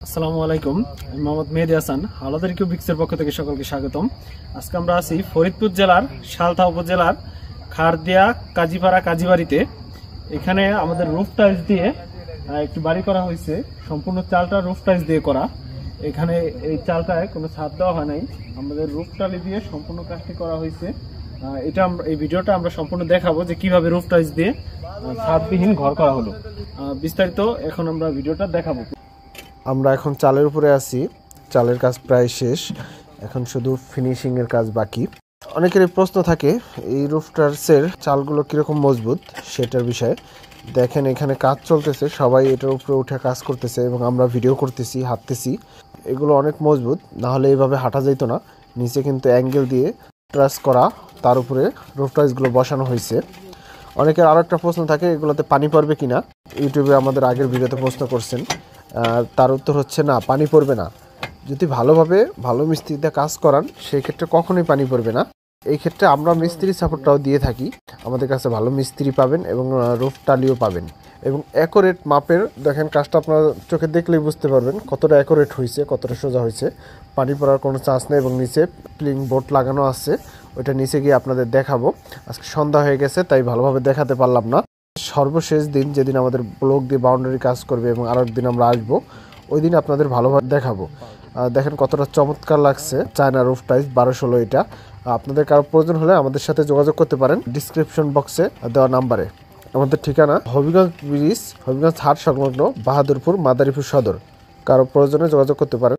আসসালামু আলাইকুম, আমি মোহাম্মদ মেহেদি হাসান। হাওলাদার কিউবিক্সের পক্ষ থেকে সকলকে স্বাগতম। আজকে আমরা আছি ফরিদপুর জেলার সালথা উপজেলার খারদিয়া কাজীপাড়া কাজীবাড়িতে। এখানে আমাদের রুফ টাইলস দিয়ে একটি বাড়ি করা হয়েছে। সম্পূর্ণ চালটা রুফ টাইলস দিয়ে করা। এখানে এই চালটায় কোনো ছাদ দেওয়া হয় নাই, আমাদের রুফ টালি দিয়ে সম্পূর্ণ কাজটি করা হয়েছে। এই ভিডিওটা আমরা সম্পূর্ণ দেখাবো যে কিভাবে রুফ টাইলস দিয়ে ছাদবিহীন ঘর করা হলো। বিস্তারিত এখন আমরা ভিডিওটা দেখাবো। আমরা এখন চালের উপরে আছি, চালের কাজ প্রায় শেষ, এখন শুধু ফিনিশিং এর কাজ বাকি। অনেকেরই প্রশ্ন থাকে এই রুফটার্সের চালগুলো কিরকম মজবুত সেটার বিষয়ে। দেখেন এখানে কাজ চলতেছে, সবাই এটার উপরে উঠে কাজ করতেছে এবং আমরা ভিডিও করতেছি, হাঁটতেছি। এগুলো অনেক মজবুত, না হলে এইভাবে হাঁটা যেত না। নিচে কিন্তু অ্যাঙ্গেল দিয়ে ট্রাস করা, তার উপরে রুফটার্সগুলো বসানো হয়েছে। অনেকের আরও একটা প্রশ্ন থাকে এগুলোতে পানি পড়বে কিনা। ইউটিউবে আমাদের আগের ভিডিওতে প্রশ্ন করছেন, তার উত্তর হচ্ছে না, পানি পড়বে না। যদি ভালোভাবে ভালো মিস্ত্রিতে কাজ করান সেই ক্ষেত্রে কখনোই পানি পড়বে না। এই ক্ষেত্রে আমরা মিস্ত্রি সাপোর্টটাও দিয়ে থাকি, আমাদের কাছে ভালো মিস্ত্রি পাবেন এবং রুফ টালিও পাবেন এবং অ্যাকোরেট মাপের। দেখেন কাজটা আপনারা চোখে দেখলেই বুঝতে পারবেন কতটা অ্যাকোরেট হয়েছে, কতটা সোজা হয়েছে। পানি পড়ার কোনো চান্স নেই এবং নিচে প্লিং বোর্ড লাগানো আছে, ওইটা নিচে গিয়ে আপনাদের দেখাবো। আজকে সন্ধ্যা হয়ে গেছে তাই ভালোভাবে দেখাতে পারলাম না। সর্বশেষ দিন যেদিন আমাদের ব্লক দিয়ে বাউন্ডারি কাজ করবে এবং আরও একদিন আমরা আসবো, ওই দিন আপনাদের ভালোভাবে দেখাবো। দেখেন কতটা চমৎকার লাগছে চায়না রুফ টাইলস 1216। এটা আপনাদের কারো প্রয়োজন হলে আমাদের সাথে যোগাযোগ করতে পারেন ডিসক্রিপশন বক্সে দেওয়া নাম্বারে। আমাদের ঠিকানা হবিগঞ্জ ব্রিজ, হবিগঞ্জ হাট সংলগ্ন, বাহাদুরপুর, মাদারীপুর সদর। কারো প্রয়োজনে যোগাযোগ করতে পারেন।